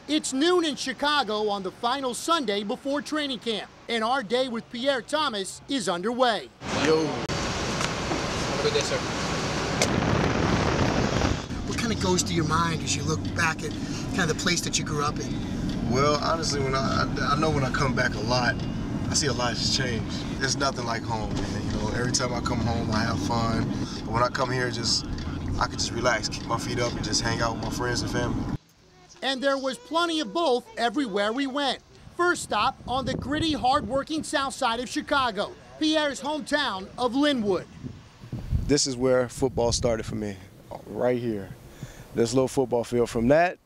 It's noon in Chicago on the final Sunday before training camp, and our day with Pierre Thomas is underway. Yo. Have a good day, sir. What kind of goes through your mind as you look back at kind of the place that you grew up in? Well, honestly, when I know when I come back a lot, I see a lot has changed. It's nothing like home, man. You know, every time I come home, I have fun. But when I come here, I can just relax, keep my feet up, and just hang out with my friends and family. And there was plenty of both everywhere we went. First stop on the gritty, hard-working south side of Chicago, Pierre's hometown of Linwood. This is where football started for me, right here. This little football field. From that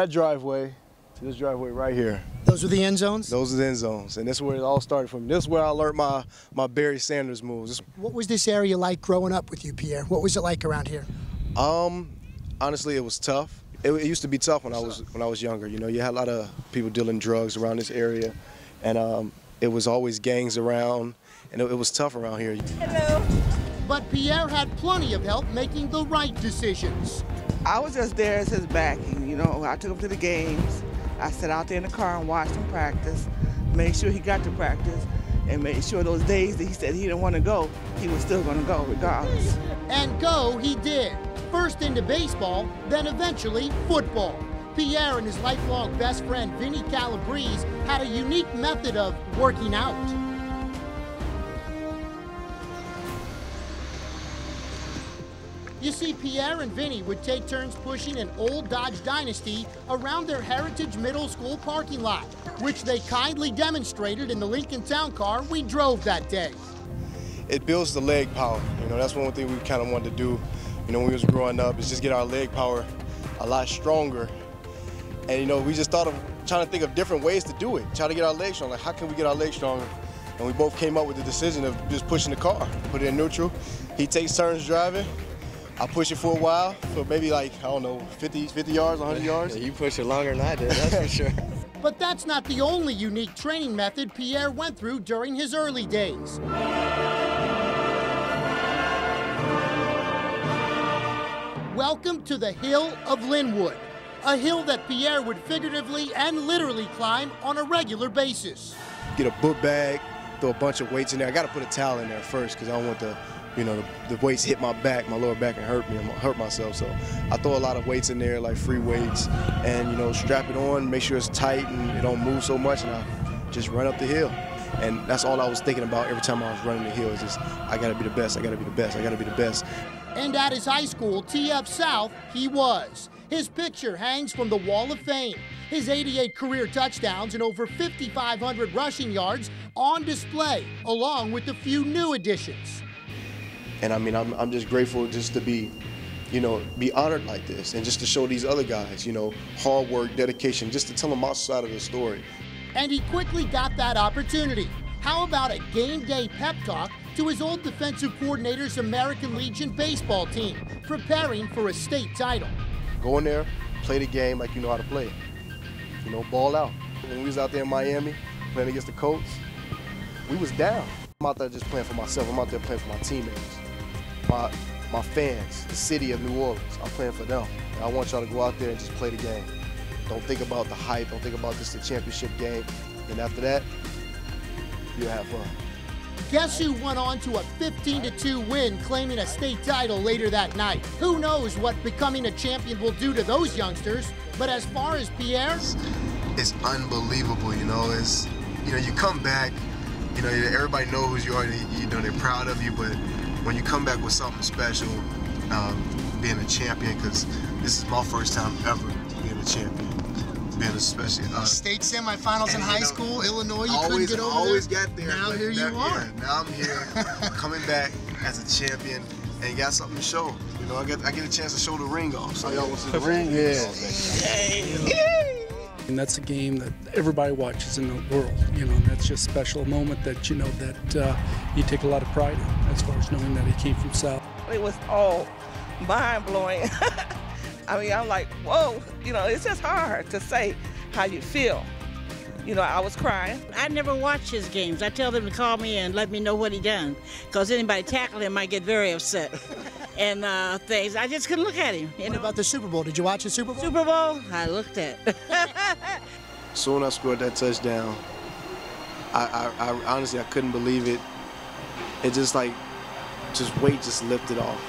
driveway to this driveway right here. Those are the end zones? Those are the end zones, and this is where it all started from. This is where I learned my Barry Sanders moves. What was this area like growing up with you, Pierre? What was it like around here? Honestly, it was tough. It used to be tough when I was younger. You know, you had a lot of people dealing drugs around this area, and it was always gangs around, and it was tough around here. Hello. But Pierre had plenty of help making the right decisions. I was just there as his backing. You know, I took him to the games. I sat out there in the car and watched him practice, made sure he got to practice, and made sure those days that he said he didn't want to go, he was still going to go regardless. And go he did. First into baseball, then eventually football. Pierre and his lifelong best friend, Vinny Calabrese, had a unique method of working out. You see, Pierre and Vinny would take turns pushing an old Dodge Dynasty around their Heritage Middle School parking lot, which they kindly demonstrated in the Lincoln Town Car we drove that day. It builds the leg power. You know, that's one thing we kind of wanted to do. You know, when we was growing up, is just get our leg power a lot stronger. And, you know, we just thought of trying to think of different ways to do it, try to get our legs stronger. Like, how can we get our legs stronger? And we both came up with the decision of just pushing the car, put it in neutral. He takes turns driving. I push it for a while, for maybe like, I don't know, 50 yards, 100 yards. Yeah, you push it longer than I did, that's for sure. But that's not the only unique training method Pierre went through during his early days. Welcome to the Hill of Linwood, a hill that Pierre would figuratively and literally climb on a regular basis. Get a book bag, throw a bunch of weights in there. I got to put a towel in there first because I don't want the weights hit my back, my lower back, and hurt myself. So I throw a lot of weights in there, like free weights, and, you know, strap it on, make sure it's tight and it don't move so much, and I just run up the hill. And that's all I was thinking about every time I was running the hill, is just, I got to be the best, I got to be the best, I got to be the best. And at his high school, TF South, he was. His picture hangs from the Wall of Fame. His 88 career touchdowns and over 5,500 rushing yards on display, along with a few new additions. And I mean, I'm just grateful just to be, you know, be honored like this, and just to show these other guys, you know, hard work, dedication, just to tell them our side of the story. And he quickly got that opportunity. How about a game day pep talk to his old defensive coordinator's American Legion baseball team, preparing for a state title? Go in there, play the game like you know how to play it. You know, ball out. When we was out there in Miami, playing against the Colts, we was down. I'm out there just playing for myself. I'm out there playing for my teammates, my fans, the city of New Orleans. I'm playing for them. And I want y'all to go out there and just play the game. Don't think about the hype. Don't think about this the championship game. And after that, you'll have fun. Guess who went on to a 15-2 win, claiming a state title later that night? Who knows what becoming a champion will do to those youngsters? But as far as Pierre, it's unbelievable. You know, you come back. You know, everybody knows you are. You know, they're proud of you. But when you come back with something special, being a champion, because this is my first time ever being a champion. Being a special state semifinals in high school, Illinois, you couldn't get over always there. Got there. Now here you are. Yeah, now I'm here, coming back as a champion, and got something to show. You know, I get a chance to show the ring off. So y'all want to see the ring? Yeah. And that's a game that everybody watches in the world. You know, that's just a special moment that, you know, that you take a lot of pride in, as far as knowing that he came from South. It was all mind-blowing. I mean, I'm like, whoa, you know, it's just hard to say how you feel. You know, I was crying. I never watch his games. I tell them to call me and let me know what he done, because anybody tackle him might get very upset. and things. I just couldn't look at him. What about the Super Bowl? Did you watch the Super Bowl? Super Bowl? I looked at. Soon I scored that touchdown. I honestly, I couldn't believe it. It just weight just lifted off.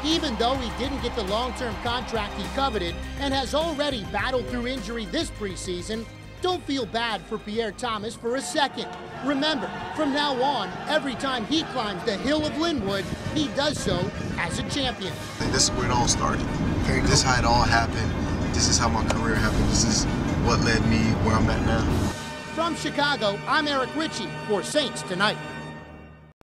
Even though he didn't get the long-term contract he coveted and has already battled through injury this preseason, don't feel bad for Pierre Thomas for a second. Remember, from now on, every time he climbs the hill of Linwood, he does so as a champion. This is where it all started. This is how it all happened. This is how my career happened. This is what led me where I'm at now. From Chicago, I'm Richey for Saints Tonight.